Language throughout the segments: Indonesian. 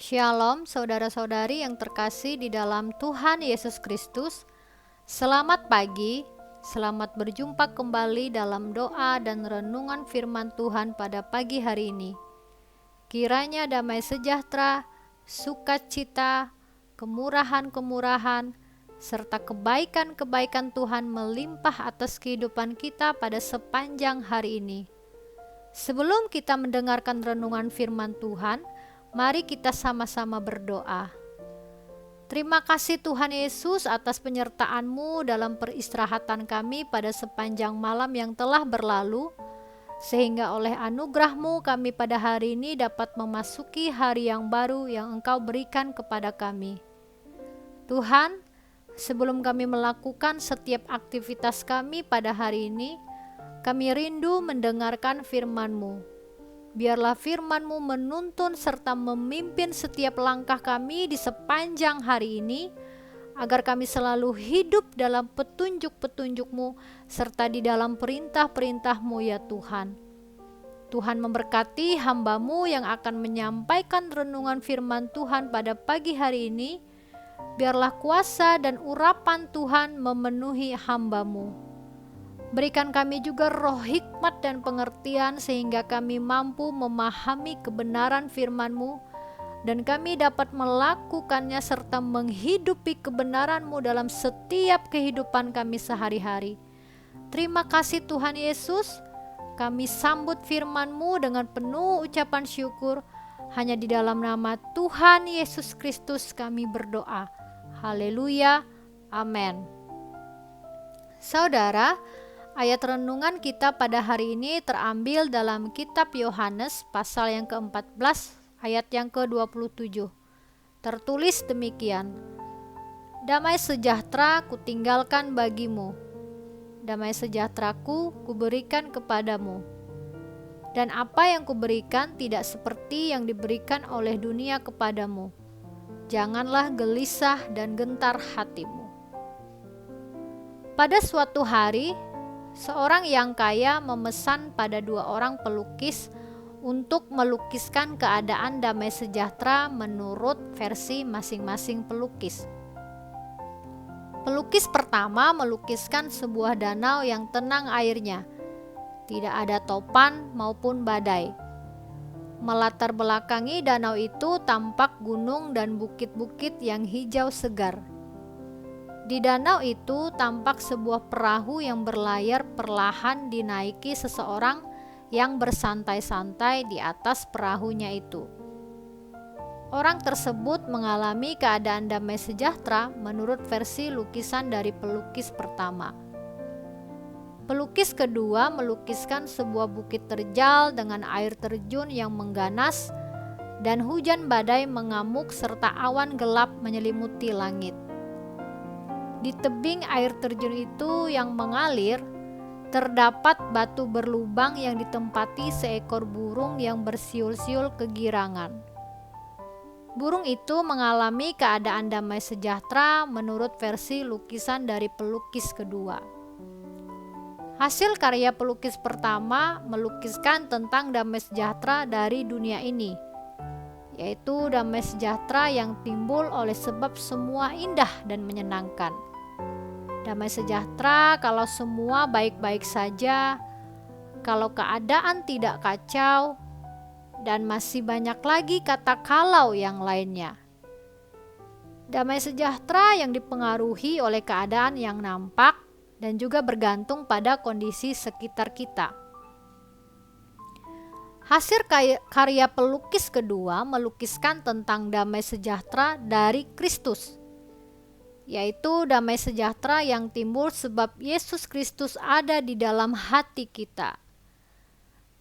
Shalom saudara-saudari yang terkasih di dalam Tuhan Yesus Kristus. Selamat pagi, selamat berjumpa kembali dalam doa dan renungan firman Tuhan pada pagi hari ini. Kiranya damai sejahtera, sukacita, kemurahan-kemurahan, serta kebaikan-kebaikan Tuhan melimpah atas kehidupan kita pada sepanjang hari ini. Sebelum kita mendengarkan renungan firman Tuhan, mari kita sama-sama berdoa. Terima kasih Tuhan Yesus atas penyertaan-Mu dalam peristirahatan kami pada sepanjang malam yang telah berlalu, sehingga oleh anugerah-Mu kami pada hari ini dapat memasuki hari yang baru yang Engkau berikan kepada kami. Tuhan, sebelum kami melakukan setiap aktivitas kami pada hari ini, kami rindu mendengarkan firman-Mu. Biarlah firman-Mu menuntun serta memimpin setiap langkah kami di sepanjang hari ini, agar kami selalu hidup dalam petunjuk-petunjuk-Mu serta di dalam perintah-perintah-Mu ya Tuhan. Tuhan memberkati hamba-Mu yang akan menyampaikan renungan firman Tuhan pada pagi hari ini. Biarlah kuasa dan urapan Tuhan memenuhi hamba-Mu. Berikan kami juga roh hikmat dan pengertian sehingga kami mampu memahami kebenaran firman-Mu dan kami dapat melakukannya serta menghidupi kebenaran-Mu dalam setiap kehidupan kami sehari-hari. Terima kasih Tuhan Yesus, kami sambut firman-Mu dengan penuh ucapan syukur. Hanya di dalam nama Tuhan Yesus Kristus kami berdoa. Haleluya, amin. Saudara, ayat renungan kita pada hari ini terambil dalam kitab Yohanes pasal yang ke-14 ayat yang ke-27. Tertulis demikian, "Damai sejahtera kutinggalkan bagimu, damai sejahteraku kuberikan kepadamu. Dan apa yang kuberikan tidak seperti yang diberikan oleh dunia kepadamu. Janganlah gelisah dan gentar hatimu." Pada suatu hari, seorang yang kaya memesan pada dua orang pelukis untuk melukiskan keadaan damai sejahtera menurut versi masing-masing pelukis. Pelukis pertama melukiskan sebuah danau yang tenang airnya, tidak ada topan maupun badai. Melatar belakangi danau itu tampak gunung dan bukit-bukit yang hijau segar. Di danau itu tampak sebuah perahu yang berlayar perlahan dinaiki seseorang yang bersantai-santai di atas perahunya itu. Orang tersebut mengalami keadaan damai sejahtera menurut versi lukisan dari pelukis pertama. Pelukis kedua melukiskan sebuah bukit terjal dengan air terjun yang mengganas dan hujan badai mengamuk serta awan gelap menyelimuti langit. Di tebing air terjun itu yang mengalir, terdapat batu berlubang yang ditempati seekor burung yang bersiul-siul kegirangan. Burung itu mengalami keadaan damai sejahtera menurut versi lukisan dari pelukis kedua. Hasil karya pelukis pertama melukiskan tentang damai sejahtera dari dunia ini, yaitu damai sejahtera yang timbul oleh sebab semua indah dan menyenangkan. Damai sejahtera kalau semua baik-baik saja, kalau keadaan tidak kacau, dan masih banyak lagi kata kalau yang lainnya. Damai sejahtera yang dipengaruhi oleh keadaan yang nampak dan juga bergantung pada kondisi sekitar kita. Hasil karya pelukis kedua melukiskan tentang damai sejahtera dari Kristus, yaitu damai sejahtera yang timbul sebab Yesus Kristus ada di dalam hati kita.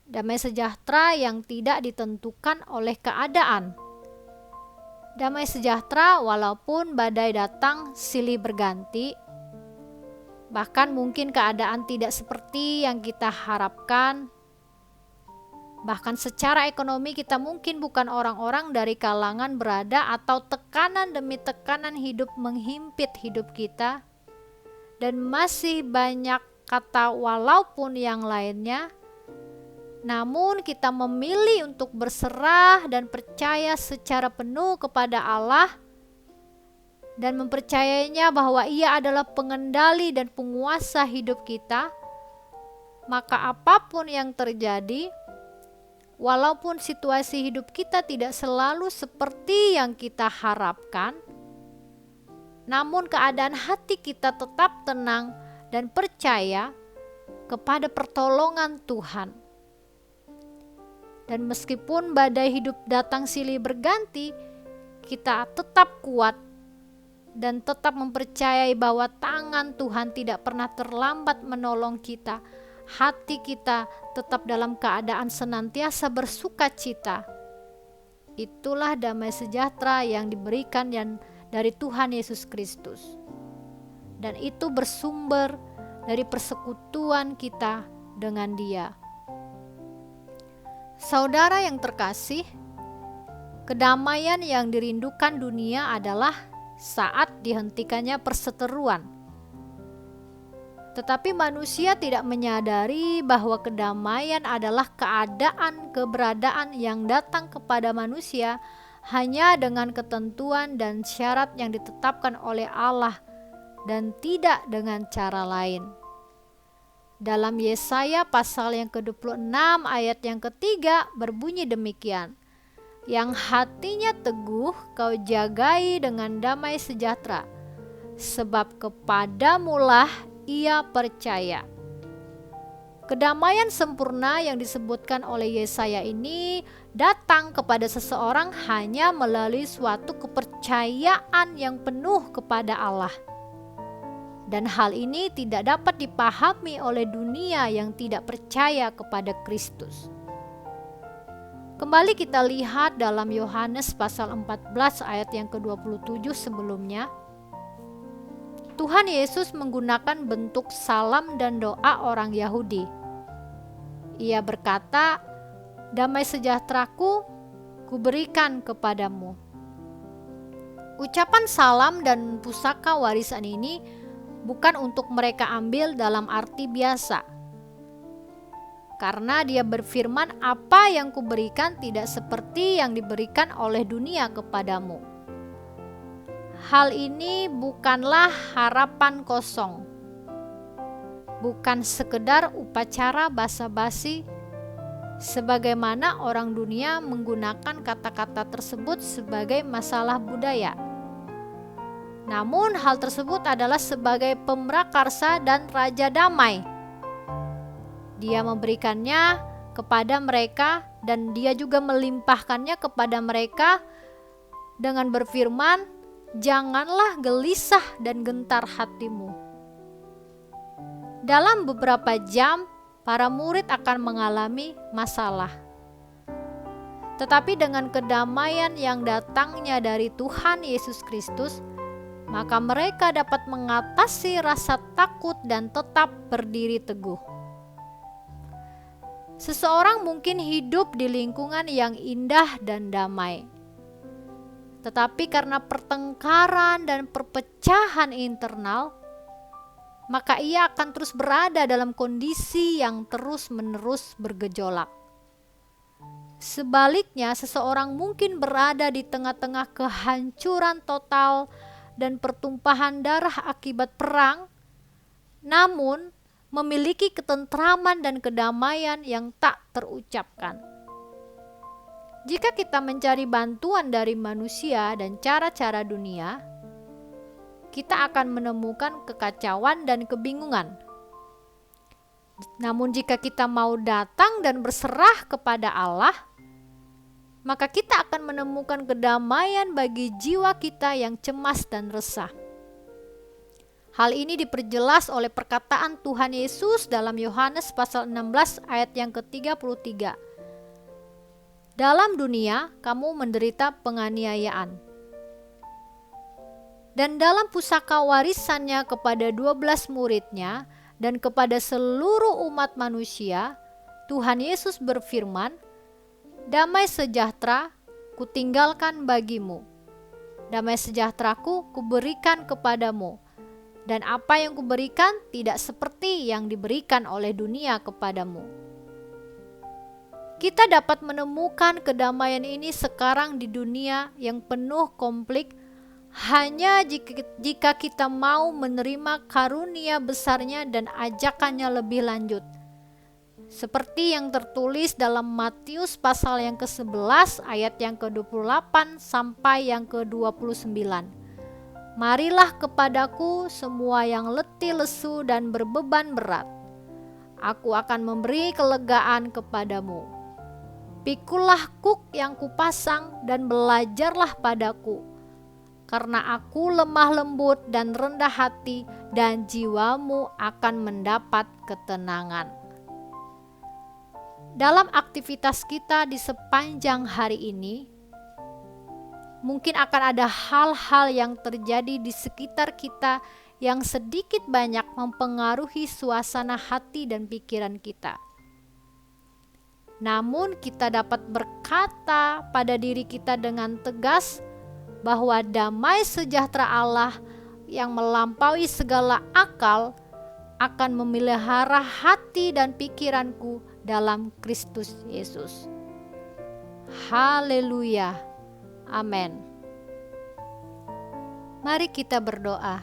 Damai sejahtera yang tidak ditentukan oleh keadaan. Damai sejahtera walaupun badai datang silih berganti, bahkan mungkin keadaan tidak seperti yang kita harapkan. Bahkan secara ekonomi kita mungkin bukan orang-orang dari kalangan berada atau tekanan demi tekanan hidup menghimpit hidup kita. Dan masih banyak kata walaupun yang lainnya. Namun kita memilih untuk berserah dan percaya secara penuh kepada Allah dan mempercayainya bahwa Ia adalah pengendali dan penguasa hidup kita, maka apapun yang terjadi, walaupun situasi hidup kita tidak selalu seperti yang kita harapkan, namun keadaan hati kita tetap tenang dan percaya kepada pertolongan Tuhan. Dan meskipun badai hidup datang silih berganti, kita tetap kuat dan tetap mempercayai bahwa tangan Tuhan tidak pernah terlambat menolong kita. Hati kita tetap dalam keadaan senantiasa bersukacita. Itulah damai sejahtera yang diberikan dari Tuhan Yesus Kristus. Dan itu bersumber dari persekutuan kita dengan Dia. Saudara yang terkasih, kedamaian yang dirindukan dunia adalah saat dihentikannya perseteruan. Tetapi manusia tidak menyadari bahwa kedamaian adalah keberadaan yang datang kepada manusia hanya dengan ketentuan dan syarat yang ditetapkan oleh Allah dan tidak dengan cara lain. Dalam Yesaya pasal yang ke-26 ayat yang ketiga berbunyi demikian, "Yang hatinya teguh kau jagai dengan damai sejahtera, sebab kepadamulah ia percaya." Kedamaian sempurna yang disebutkan oleh Yesaya ini datang kepada seseorang hanya melalui suatu kepercayaan yang penuh kepada Allah. Dan hal ini tidak dapat dipahami oleh dunia yang tidak percaya kepada Kristus. Kembali kita lihat dalam Yohanes pasal 14 ayat yang ke-27 sebelumnya. Tuhan Yesus menggunakan bentuk salam dan doa orang Yahudi. Ia berkata, "Damai sejahteraku kuberikan kepadamu." Ucapan salam dan pusaka warisan ini bukan untuk mereka ambil dalam arti biasa. Karena Dia berfirman, "Apa yang kuberikan tidak seperti yang diberikan oleh dunia kepadamu." Hal ini bukanlah harapan kosong. Bukan sekedar upacara basa-basi sebagaimana orang dunia menggunakan kata-kata tersebut sebagai masalah budaya. Namun hal tersebut adalah sebagai pemrakarsa dan raja damai. Dia memberikannya kepada mereka dan Dia juga melimpahkannya kepada mereka dengan berfirman, "Janganlah gelisah dan gentar hatimu." Dalam beberapa jam, para murid akan mengalami masalah. Tetapi dengan kedamaian yang datangnya dari Tuhan Yesus Kristus, maka mereka dapat mengatasi rasa takut dan tetap berdiri teguh. Seseorang mungkin hidup di lingkungan yang indah dan damai. Tetapi karena pertengkaran dan perpecahan internal, maka ia akan terus berada dalam kondisi yang terus-menerus bergejolak. Sebaliknya, seseorang mungkin berada di tengah-tengah kehancuran total dan pertumpahan darah akibat perang, namun memiliki ketentraman dan kedamaian yang tak terucapkan. Jika kita mencari bantuan dari manusia dan cara-cara dunia, kita akan menemukan kekacauan dan kebingungan. Namun jika kita mau datang dan berserah kepada Allah, maka kita akan menemukan kedamaian bagi jiwa kita yang cemas dan resah. Hal ini diperjelas oleh perkataan Tuhan Yesus dalam Yohanes pasal 16 ayat yang ke-33. "Dalam dunia kamu menderita penganiayaan." Dan dalam pusaka warisannya kepada 12 muridnya dan kepada seluruh umat manusia, Tuhan Yesus berfirman, "Damai sejahtera kutinggalkan bagimu. Damai sejahteraku kuberikan kepadamu. Dan apa yang kuberikan tidak seperti yang diberikan oleh dunia kepadamu." Kita dapat menemukan kedamaian ini sekarang di dunia yang penuh konflik hanya jika kita mau menerima karunia besarnya dan ajakannya lebih lanjut. Seperti yang tertulis dalam Matius pasal yang ke-11 ayat yang ke-28 sampai yang ke-29. Marilah kepadaku semua yang letih lesu dan berbeban berat. Aku akan memberi kelegaan kepadamu. Pikulah kuk yang kupasang dan belajarlah padaku. Karena aku lemah lembut dan rendah hati, dan jiwamu akan mendapat ketenangan. Dalam aktivitas kita di sepanjang hari ini, mungkin akan ada hal-hal yang terjadi di sekitar kita yang sedikit banyak mempengaruhi suasana hati dan pikiran kita. Namun kita dapat berkata pada diri kita dengan tegas bahwa damai sejahtera Allah yang melampaui segala akal akan memelihara hati dan pikiranku dalam Kristus Yesus. Haleluya. Amin. Mari kita berdoa.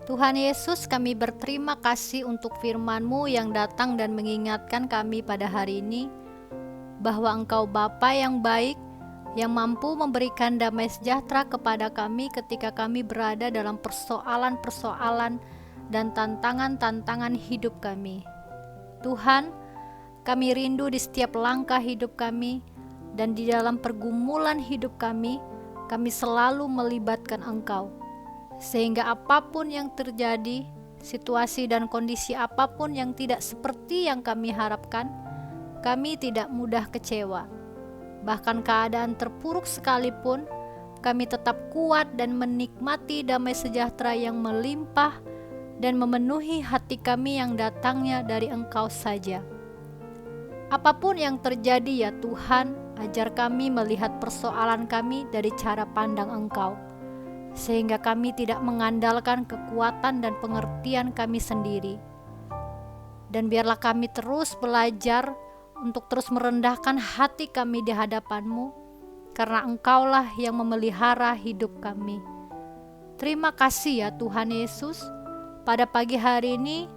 Tuhan Yesus, kami berterima kasih untuk firman-Mu yang datang dan mengingatkan kami pada hari ini bahwa Engkau Bapa yang baik, yang mampu memberikan damai sejahtera kepada kami ketika kami berada dalam persoalan-persoalan dan tantangan-tantangan hidup kami. Tuhan, kami rindu di setiap langkah hidup kami dan di dalam pergumulan hidup kami selalu melibatkan Engkau. Sehingga apapun yang terjadi, situasi dan kondisi apapun yang tidak seperti yang kami harapkan, kami tidak mudah kecewa. Bahkan keadaan terpuruk sekalipun, kami tetap kuat dan menikmati damai sejahtera yang melimpah dan memenuhi hati kami yang datangnya dari Engkau saja. Apapun yang terjadi ya Tuhan, ajar kami melihat persoalan kami dari cara pandang Engkau, sehingga kami tidak mengandalkan kekuatan dan pengertian kami sendiri. Dan biarlah kami terus belajar untuk terus merendahkan hati kami di hadapan-Mu, karena Engkaulah yang memelihara hidup kami. Terima kasih ya Tuhan Yesus. Pada pagi hari ini,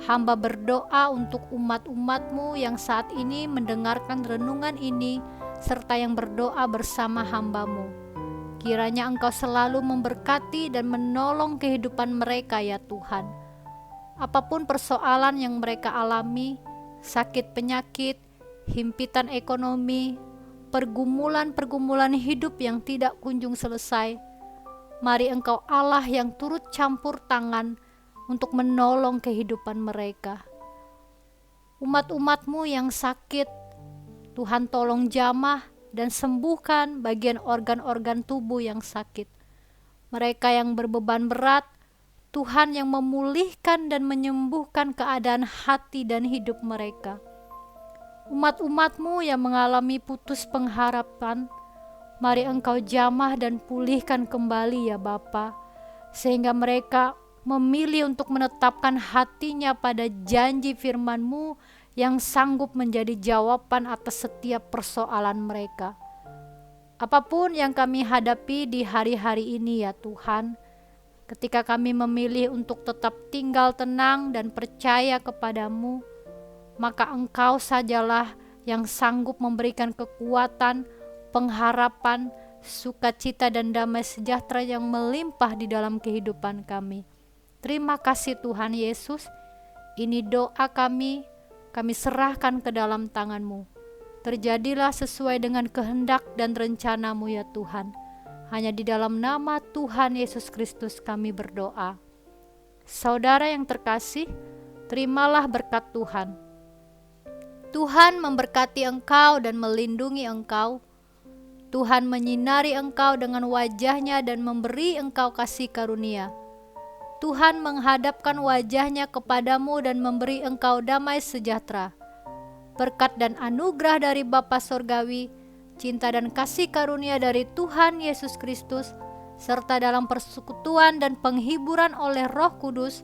hamba berdoa untuk umat-umat-Mu yang saat ini mendengarkan renungan ini, serta yang berdoa bersama hamba-Mu. Kiranya Engkau selalu memberkati dan menolong kehidupan mereka ya Tuhan. Apapun persoalan yang mereka alami, sakit penyakit, himpitan ekonomi, pergumulan-pergumulan hidup yang tidak kunjung selesai, mari Engkau Allah yang turut campur tangan untuk menolong kehidupan mereka. Umat-umat-Mu yang sakit, Tuhan tolong jamah dan sembuhkan bagian organ-organ tubuh yang sakit. Mereka yang berbeban berat, Tuhan yang memulihkan dan menyembuhkan keadaan hati dan hidup mereka. Umat-umat-Mu yang mengalami putus pengharapan, mari Engkau jamah dan pulihkan kembali ya Bapa, sehingga mereka memilih untuk menetapkan hatinya pada janji firman-Mu yang sanggup menjadi jawaban atas setiap persoalan mereka. Apapun yang kami hadapi di hari-hari ini ya Tuhan, ketika kami memilih untuk tetap tinggal tenang dan percaya kepadamu, maka Engkau sajalah yang sanggup memberikan kekuatan, pengharapan, sukacita dan damai sejahtera yang melimpah di dalam kehidupan kami. Terima kasih Tuhan Yesus. Ini doa kami serahkan ke dalam tangan-Mu. Terjadilah sesuai dengan kehendak dan rencana-Mu ya Tuhan. Hanya di dalam nama Tuhan Yesus Kristus kami berdoa. Saudara yang terkasih, terimalah berkat Tuhan. Tuhan memberkati engkau dan melindungi engkau. Tuhan menyinari engkau dengan wajah-Nya dan memberi engkau kasih karunia. Tuhan menghadapkan wajah-Nya kepadamu dan memberi engkau damai sejahtera. Berkat dan anugerah dari Bapa Sorgawi, cinta dan kasih karunia dari Tuhan Yesus Kristus, serta dalam persekutuan dan penghiburan oleh Roh Kudus,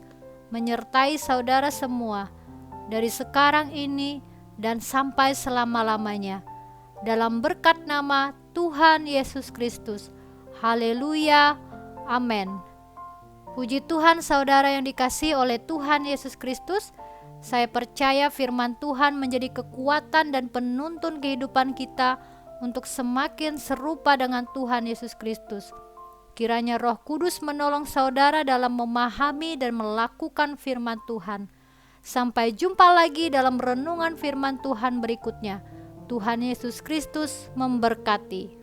menyertai saudara semua, dari sekarang ini dan sampai selama-lamanya. Dalam berkat nama Tuhan Yesus Kristus. Haleluya. Amin. Puji Tuhan saudara yang dikasihi oleh Tuhan Yesus Kristus. Saya percaya firman Tuhan menjadi kekuatan dan penuntun kehidupan kita untuk semakin serupa dengan Tuhan Yesus Kristus. Kiranya Roh Kudus menolong saudara dalam memahami dan melakukan firman Tuhan. Sampai jumpa lagi dalam renungan firman Tuhan berikutnya. Tuhan Yesus Kristus memberkati.